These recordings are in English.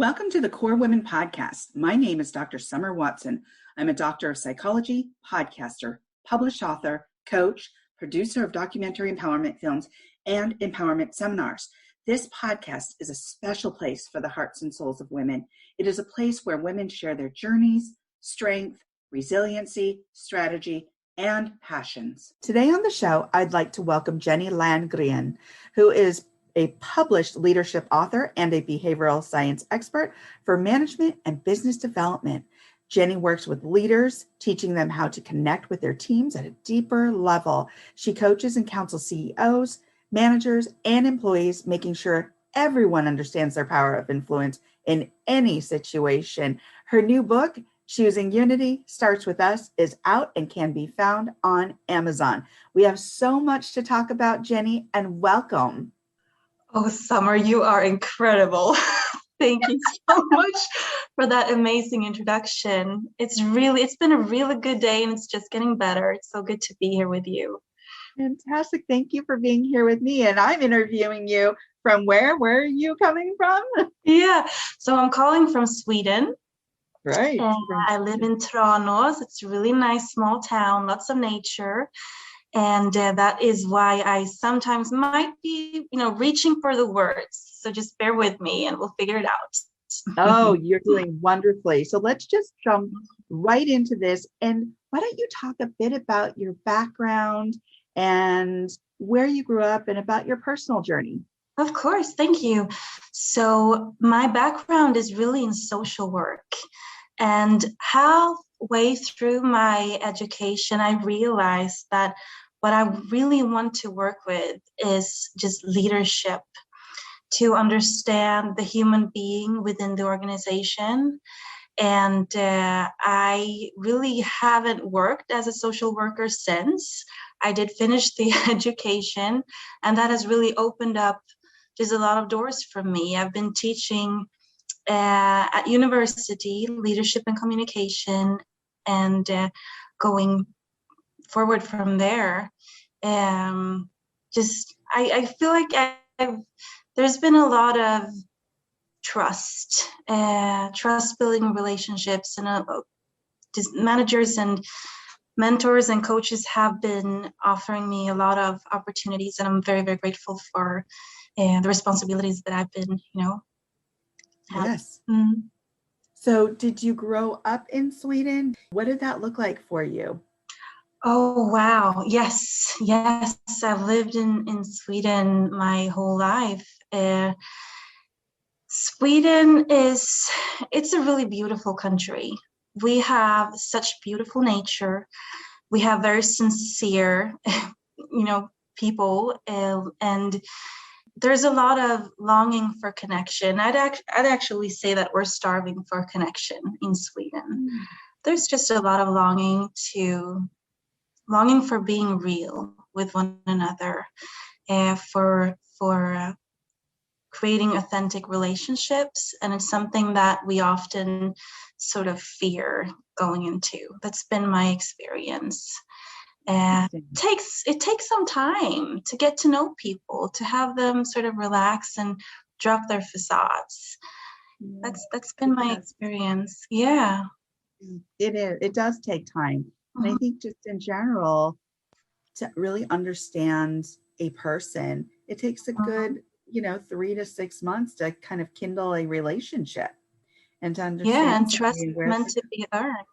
Welcome to the Core Women Podcast. My name is Dr. Summer Watson. I'm a doctor of psychology, podcaster, published author, coach, producer of documentary empowerment films, and empowerment seminars. This podcast is a special place for the hearts and souls of women. It is a place where women share their journeys, strength, resiliency, strategy, and passions. Today on the show, I'd like to welcome Jenny Landgren, who is a published leadership author and a behavioral science expert for management and business development. Jenny works with leaders, teaching them how to connect with their teams at a deeper level. She coaches and counsels CEOs, managers, and employees, making sure everyone understands their power of influence in any situation. Her new book, Choosing Unity Starts With Us, is out and can be found on Amazon. We have so much to talk about, Jenny, and welcome. Oh, Summer, you are incredible. Thank you so much for that amazing introduction. It's been a really good day and it's just getting better. It's so good to be here with you. Fantastic. Thank you for being here with me. And I'm interviewing you from where? Where are you coming from? Yeah, so I'm calling from Sweden. Right. And I live in Tranås. It's a really nice small town, lots of nature. And that is why I sometimes might be, reaching for the words. So just bear with me and we'll figure it out. Oh, you're doing wonderfully. So let's just jump right into this. And why don't you talk a bit about your background and where you grew up and about your personal journey? Of course. Thank you. So my background is really in social work. And halfway through my education, I realized that what I really want to work with is just leadership, to understand the human being within the organization. And I really haven't worked as a social worker since. I did finish the education, and that has really opened up just a lot of doors for me. I've been teaching at university, leadership and communication, and going forward from there. I feel like there's been a lot of trust building relationships, and just managers and mentors and coaches have been offering me a lot of opportunities, and I'm very, very grateful for the responsibilities that I've been, Yes. Mm-hmm. So did you grow up in Sweden? What did that look like for you? Oh, wow. Yes. I've lived in Sweden my whole life. Sweden it's a really beautiful country. We have such beautiful nature. We have very sincere, people, and there's a lot of longing for connection. I'd actually say that we're starving for connection in Sweden. There's just a lot of longing for being real with one another, for creating authentic relationships, and it's something that we often sort of fear going into. That's been my experience. It takes some time to get to know people, to have them sort of relax and drop their facades. That's been my experience. Yeah. It is. It does take time. And I think just in general, to really understand a person, it takes a good, 3 to 6 months to kind of kindle a relationship and to understand. Yeah, and trust is meant to be earned.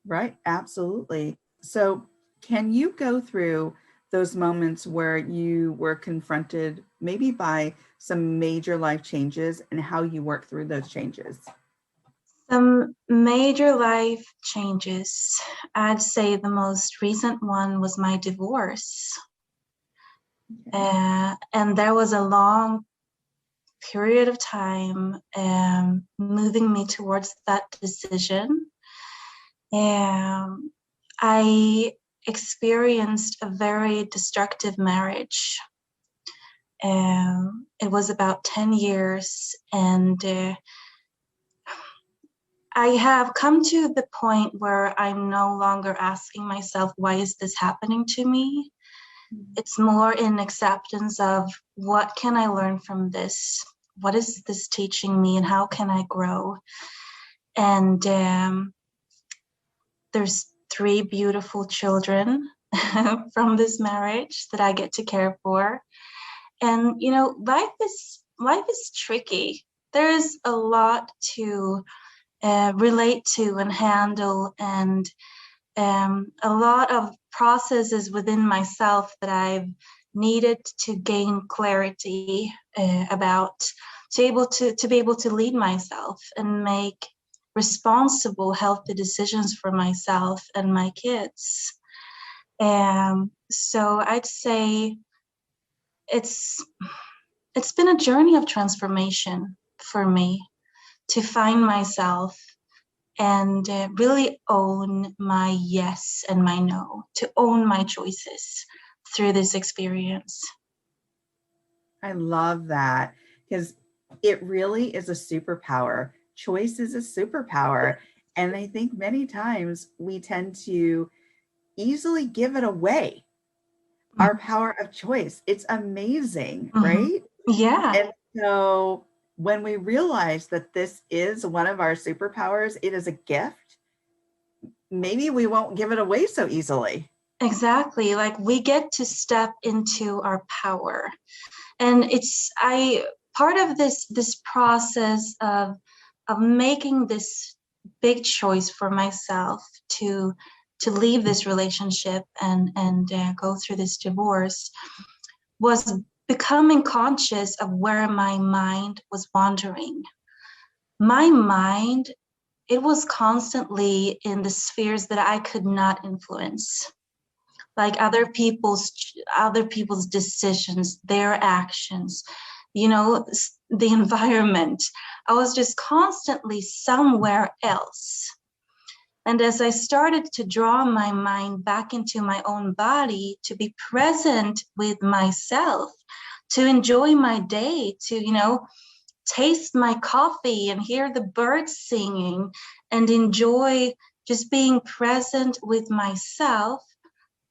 Right. Absolutely. So can you go through those moments where you were confronted maybe by some major life changes and how you work through those changes? Some major life changes. I'd say the most recent one was my divorce. Okay. And there was a long period of time moving me towards that decision. I experienced a very destructive marriage. It was about 10 years, and I have come to the point where I'm no longer asking myself, why is this happening to me? It's more in acceptance of what can I learn from this? what is this teaching me and how can I grow? And there's 3 beautiful children from this marriage that I get to care for. And, you know, life is tricky. There's a lot to relate to and handle, and a lot of processes within myself that I've needed to gain clarity about, to be able to lead myself and make responsible, healthy decisions for myself and my kids. So I'd say it's been a journey of transformation for me to find myself and really own my yes and my no, to own my choices through this experience. I love that, because it really is a superpower. Choice is a superpower. And I think many times we tend to easily give it away, our power of choice. It's amazing, right? Yeah. And so when we realize that this is one of our superpowers, it is a gift, maybe we won't give it away so easily. Exactly. Like, we get to step into our power. And part of this process of making this big choice for myself to leave this relationship and go through this divorce was becoming conscious of where my mind was wandering. My mind, it was constantly in the spheres that I could not influence, like other people's decisions, their actions, you know, the environment. I was just constantly somewhere else. And as I started to draw my mind back into my own body, to be present with myself, to enjoy my day, to, you know, taste my coffee and hear the birds singing and enjoy just being present with myself,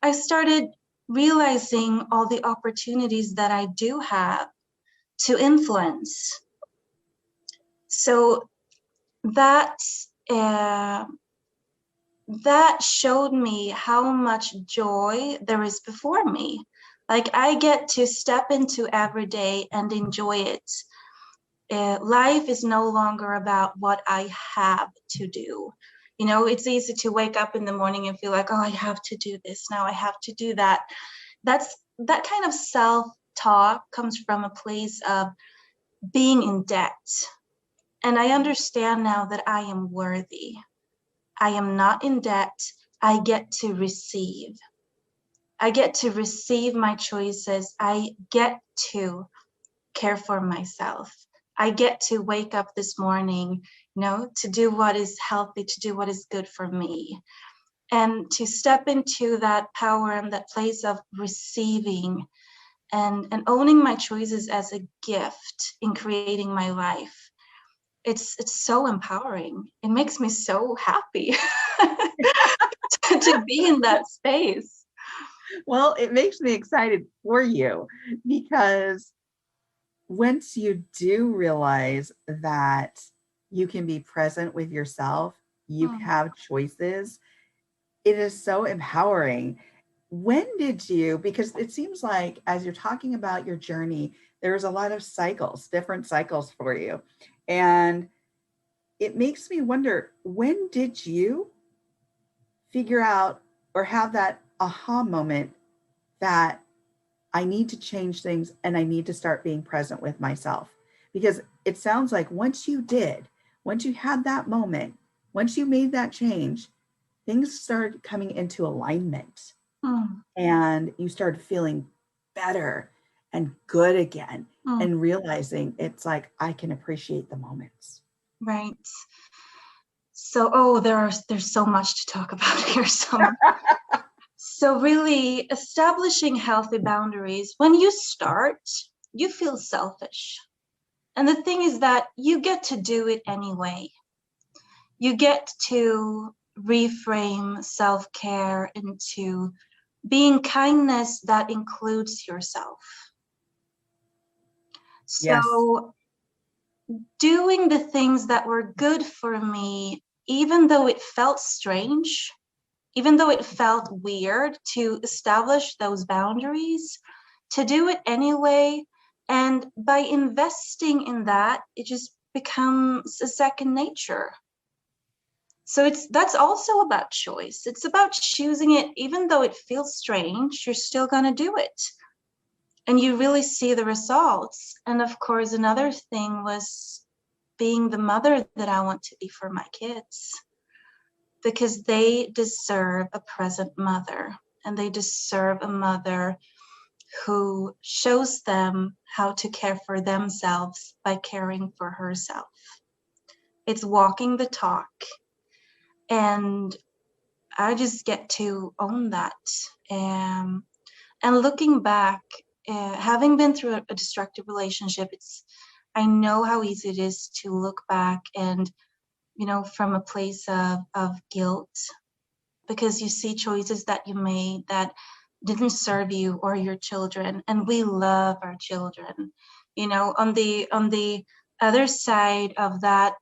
I started realizing all the opportunities that I do have to influence. So that that showed me how much joy there is before me. Like, I get to step into every day and enjoy it. Life is no longer about what I have to do. You know, it's easy to wake up in the morning and feel like, oh, I have to do this now, I have to do that. That kind of self-talk comes from a place of being in debt. And I understand now that I am worthy. I am not in debt. I get to receive. I get to receive my choices. I get to care for myself. I get to wake up this morning, you know, to do what is healthy, to do what is good for me, and to step into that power and that place of receiving and owning my choices as a gift in creating my life. It's so empowering. It makes me so happy to be in that space. Well, it makes me excited for you, because once you do realize that you can be present with yourself, you have choices, it is so empowering. When did you, because it seems like as you're talking about your journey, there's a lot of cycles, different cycles for you. And it makes me wonder, when did you figure out or have that aha moment that I need to change things and I need to start being present with myself? Because it sounds like once you did, once you had that moment, once you made that change, things started coming into alignment and you started feeling better and good again and realizing it's like, I can appreciate the moments. Right. So, oh, there's so much to talk about here. So really establishing healthy boundaries, when you start, you feel selfish. And the thing is that you get to do it anyway. You get to reframe self-care into being kindness that includes yourself. Yes. So doing the things that were good for me, even though it felt strange, even though it felt weird to establish those boundaries, to do it anyway. And by investing in that, it just becomes a second nature. So that's also about choice. It's about choosing it, even though it feels strange, you're still going to do it. And you really see the results. And of course, another thing was being the mother that I want to be for my kids, because they deserve a present mother, and they deserve a mother who shows them how to care for themselves by caring for herself. It's walking the talk. And I just get to own that. And looking back, having been through a destructive relationship, I know how easy it is to look back and, from a place of guilt, because you see choices that you made that didn't serve you or your children. And we love our children. On the other side of that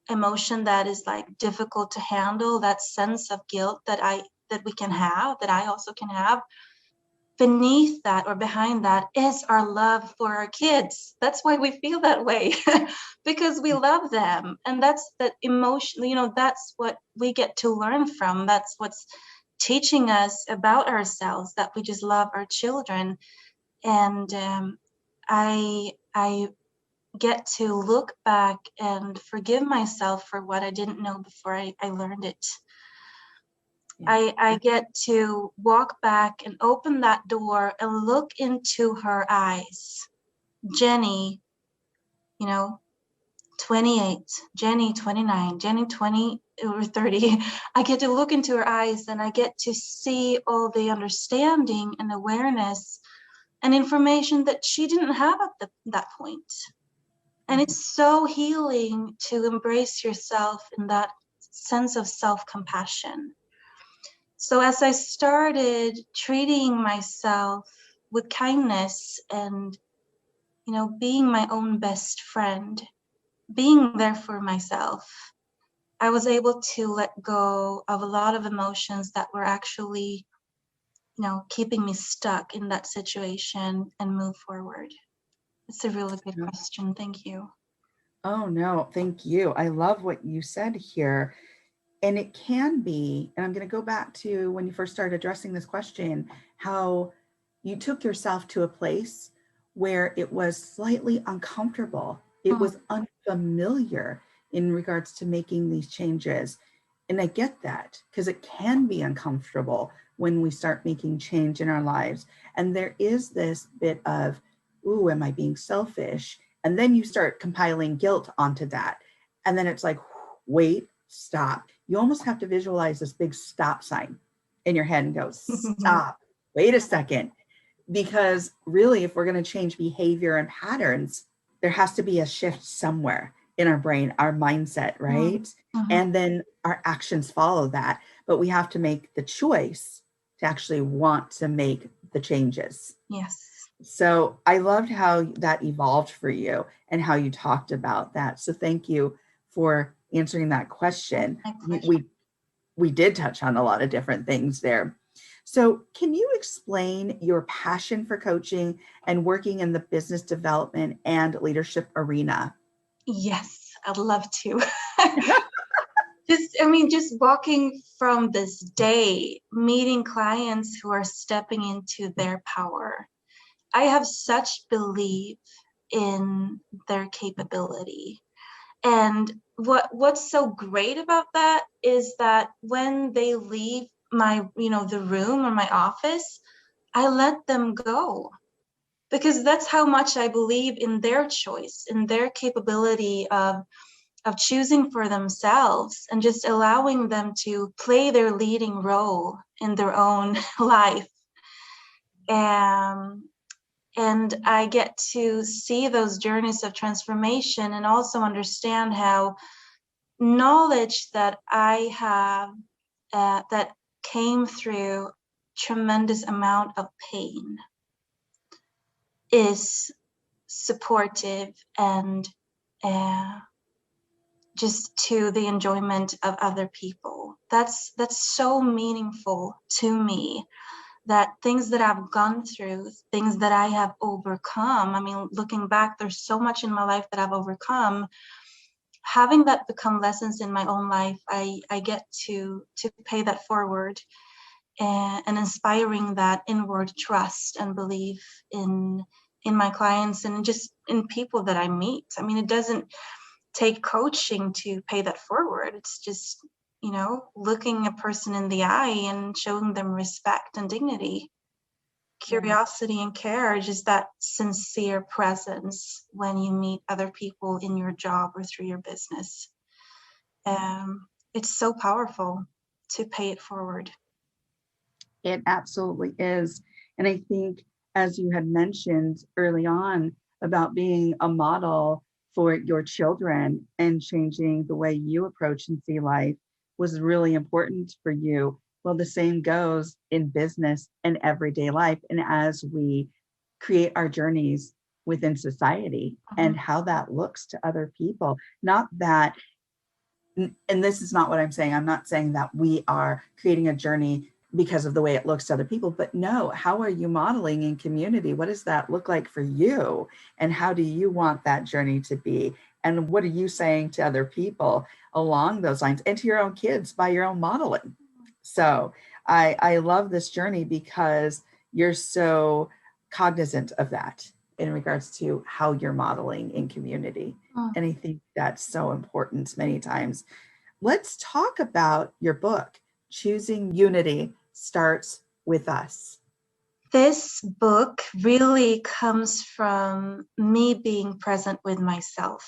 emotion that is like difficult to handle, that sense of guilt that we can have, that I also can have, beneath that or behind that is our love for our kids. That's why we feel that way, because we love them. And that's that emotion, that's what we get to learn from. That's what's teaching us about ourselves, that we just love our children. And I get to look back and forgive myself for what I didn't know before I learned it. Yeah. I get to walk back and open that door and look into her eyes. Jenny, 28, Jenny, 29, Jenny, 20 or 30. I get to look into her eyes, and I get to see all the understanding and awareness and information that she didn't have at that point. And it's so healing to embrace yourself in that sense of self-compassion. So as I started treating myself with kindness and, being my own best friend, being there for myself, I was able to let go of a lot of emotions that were actually, keeping me stuck in that situation and move forward. It's a really good question. Thank you. Oh, no, thank you. I love what you said here. And it can be, and I'm going to go back to when you first started addressing this question, how you took yourself to a place where it was slightly uncomfortable. It was unfamiliar in regards to making these changes. And I get that, because it can be uncomfortable when we start making change in our lives. And there is this bit of, ooh, am I being selfish? And then you start compiling guilt onto that. And then it's like, wait, stop. You almost have to visualize this big stop sign in your head and go, stop, wait a second. Because really, if we're going to change behavior and patterns, there has to be a shift somewhere in our brain, our mindset, right? And then our actions follow that. But we have to make the choice to actually want to make the changes. Yes. So I loved how that evolved for you and how you talked about that. So thank you for answering that question. We did touch on a lot of different things there. So can you explain your passion for coaching and working in the business development and leadership arena? Yes, I'd love to. Just walking from this day, meeting clients who are stepping into their power. I have such belief in their capability. And what's so great about that is that when they leave my, the room or my office, I let them go, because that's how much I believe in their choice, in their capability of choosing for themselves and just allowing them to play their leading role in their own life. And I get to see those journeys of transformation and also understand how knowledge that I have that came through tremendous amount of pain is supportive and just to the enjoyment of other people. That's so meaningful to me, that things that I've gone through, things that I have overcome. I mean, looking back, there's so much in my life that I've overcome. Having that become lessons in my own life, I get to pay that forward, and inspiring that inward trust and belief in my clients and just in people that I meet. I mean, it doesn't take coaching to pay that forward. It's just, looking a person in the eye and showing them respect and dignity, curiosity and care, just that sincere presence when you meet other people in your job or through your business. It's so powerful to pay it forward. It absolutely is. And I think, as you had mentioned early on about being a model for your children and changing the way you approach and see life was really important for you. Well, the same goes in business and everyday life. And as we create our journeys within society and how that looks to other people, not that, and this is not what I'm saying. I'm not saying that we are creating a journey because of the way it looks to other people, but no, how are you modeling in community? What does that look like for you? And how do you want that journey to be? And what are you saying to other people along those lines and to your own kids by your own modeling? So I love this journey because you're so cognizant of that in regards to how you're modeling in community. And I think that's so important many times. Let's talk about your book, Choosing Unity Starts With Us. This book really comes from me being present with myself.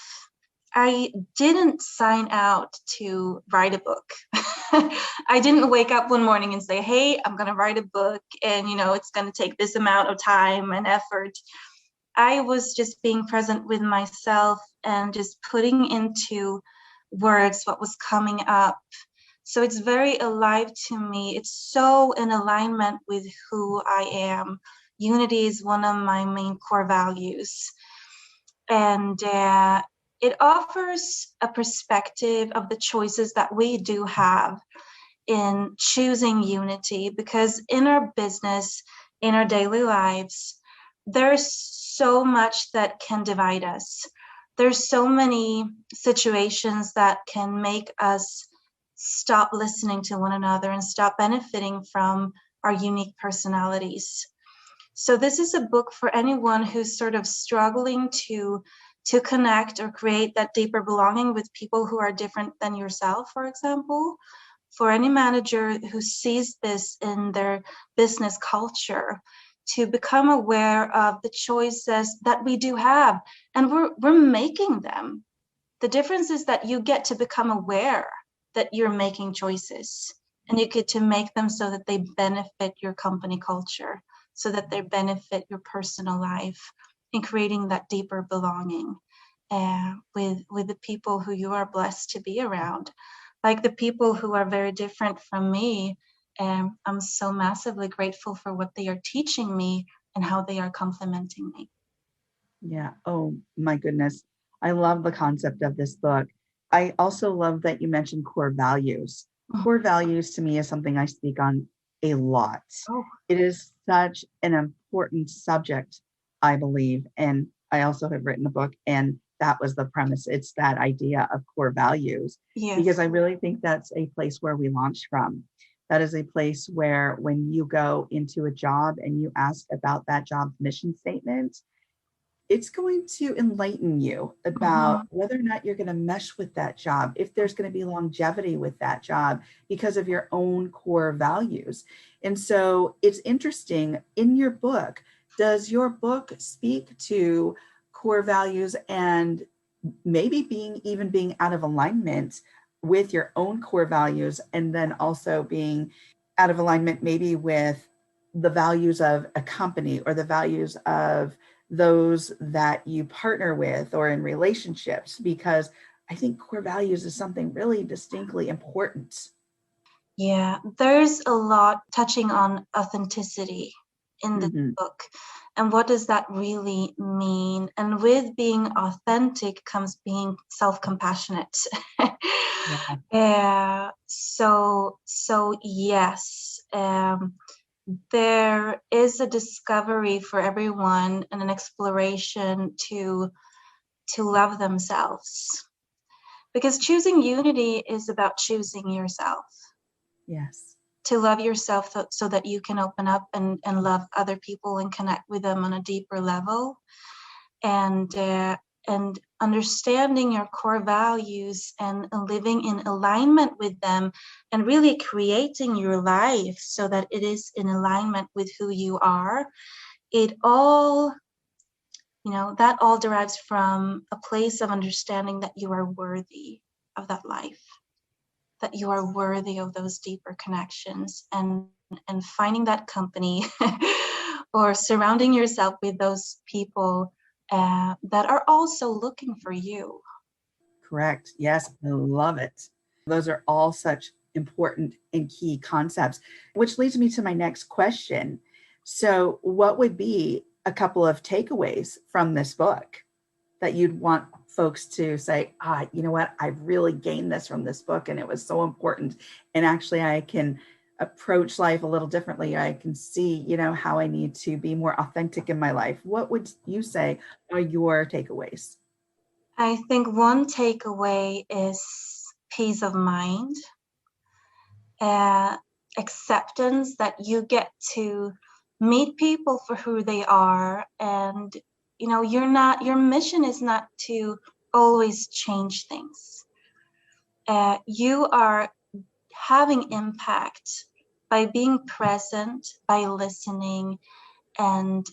I didn't sign out to write a book. I didn't wake up one morning and say, hey, I'm going to write a book and, it's going to take this amount of time and effort. I was just being present with myself and just putting into words what was coming up. So it's very alive to me. It's so in alignment with who I am. Unity is one of my main core values. And it offers a perspective of the choices that we do have in choosing unity, because in our business, in our daily lives, there's so much that can divide us. There's so many situations that can make us stop listening to one another and stop benefiting from our unique personalities. So this is a book for anyone who's sort of struggling to connect or create that deeper belonging with people who are different than yourself, for example. For any manager who sees this in their business culture, to become aware of the choices that we do have, and we're making them. The difference is that you get to become aware that you're making choices, and you get to make them so that they benefit your company culture, so that they benefit your personal life, in creating that deeper belonging with the people who you are blessed to be around. Like the people who are very different from me, I'm so massively grateful for what they are teaching me and how they are complementing me. Yeah. Oh my goodness. I love the concept of this book. I also love that you mentioned core values. Core values to me is something I speak on a lot. Oh. It is such an important subject, I believe. And I also have written a book, and that was the premise. It's that idea of core values, Yes. because I really think that's a place where we launch from. That is a place where when you go into a job and you ask about that job's mission statement, it's going to enlighten you about whether or not you're going to mesh with that job, if there's going to be longevity with that job because of your own core values. And so it's interesting, in your book, does your book speak to core values and maybe being out of alignment with your own core values, and then also being out of alignment maybe with the values of a company or the values of those that you partner with or in relationships? Because I think core values is something really distinctly important. Yeah, there's a lot touching on authenticity in this book. And what does that really mean? And with being authentic comes being self-compassionate. So yes, there is a discovery for everyone and an exploration to love themselves. Because choosing unity is about choosing yourself. Yes. To love yourself so that you can open up and love other people and connect with them on a deeper level. And understanding your core values and living in alignment with them and really creating your life so that it is in alignment with who you are. It all, that all derives from a place of understanding that you are worthy of that life, that you are worthy of those deeper connections, and finding that company or surrounding yourself with those people that are also looking for you. Correct. Yes, I love it. Those are all such important and key concepts, which leads me to my next question. So, what would be a couple of takeaways from this book that you'd want folks to say, you know what, I really gained this from this book and it was so important. And actually, I can approach life a little differently. I can see, how I need to be more authentic in my life. What would you say are your takeaways? I think one takeaway is peace of mind, acceptance that you get to meet people for who they are, and your mission is not to always change things. You are having impact by being present, by listening, and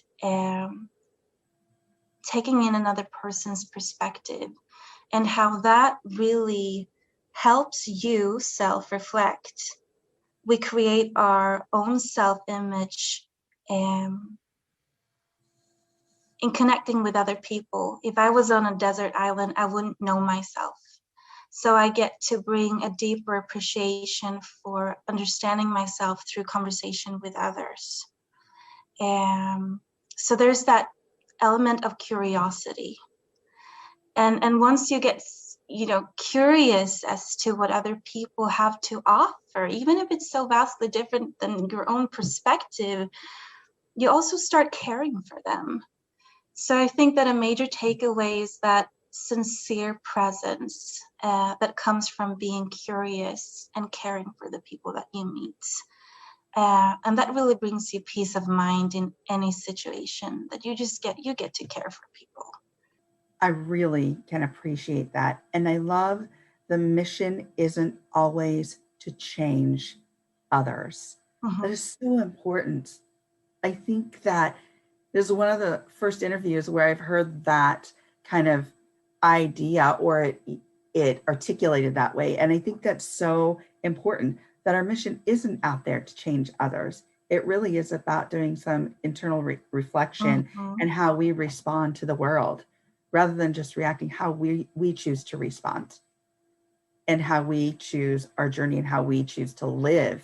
taking in another person's perspective, and how that really helps you self-reflect. We create our own self-image in connecting with other people. If I was on a desert island, I wouldn't know myself. So I get to bring a deeper appreciation for understanding myself through conversation with others. So there's that element of curiosity. And once you get curious as to what other people have to offer, even if it's so vastly different than your own perspective, you also start caring for them. So I think that a major takeaway is that sincere presence that comes from being curious and caring for the people that you meet. And that really brings you peace of mind in any situation, that you get to care for people. I really can appreciate that. And I love the mission isn't always to change others. Mm-hmm. That is so important. I think that this is one of the first interviews where I've heard that kind of idea, or it articulated that way. And I think that's so important, that our mission isn't out there to change others. It really is about doing some internal reflection and how we respond to the world, rather than just reacting, how we choose to respond and how we choose our journey and how we choose to live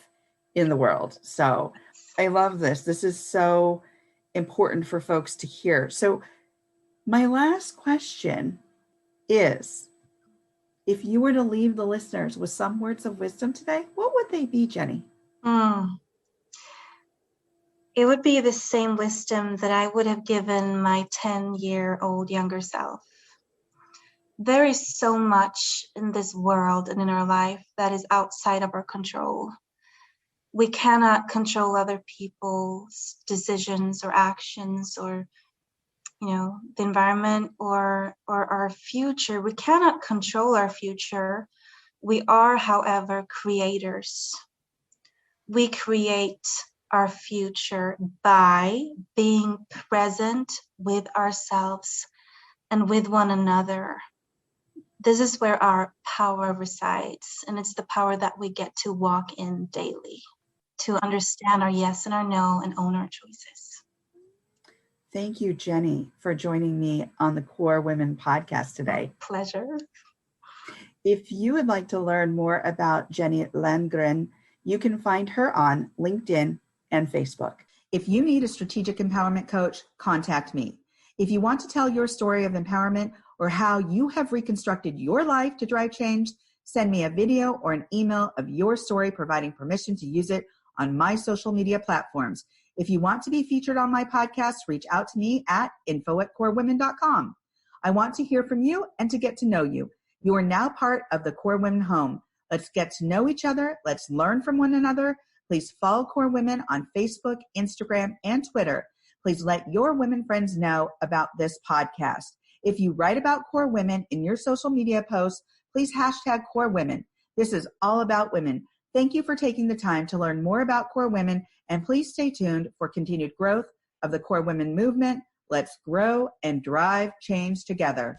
in the world. So I love this. This is so important for folks to hear. So my last question is, if you were to leave the listeners with some words of wisdom today, what would they be, Jenny? It would be the same wisdom that I would have given my 10-year-old younger self. There is so much in this world and in our life that is outside of our control. We cannot control other people's decisions or actions, or the environment or our future. We cannot control our future. We are, however, creators. We create our future by being present with ourselves and with one another. This is where our power resides, and it's the power that we get to walk in daily, to understand our yes and our no and own our choices. Thank you, Jenny, for joining me on the Core Women podcast today. My pleasure. If you would like to learn more about Jenny Landgren, you can find her on LinkedIn and Facebook. If you need a strategic empowerment coach, contact me. If you want to tell your story of empowerment or how you have reconstructed your life to drive change, send me a video or an email of your story, providing permission to use it on my social media platforms. If you want to be featured on my podcast, reach out to me at info@corewomen.com. I want to hear from you and to get to know you. You are now part of the Core Women home. Let's get to know each other. Let's learn from one another. Please follow Core Women on Facebook, Instagram, and Twitter. Please let your women friends know about this podcast. If you write about Core Women in your social media posts, please hashtag Core Women. This is all about women. Thank you for taking the time to learn more about Core Women, and please stay tuned for continued growth of the Core Women movement. Let's grow and drive change together.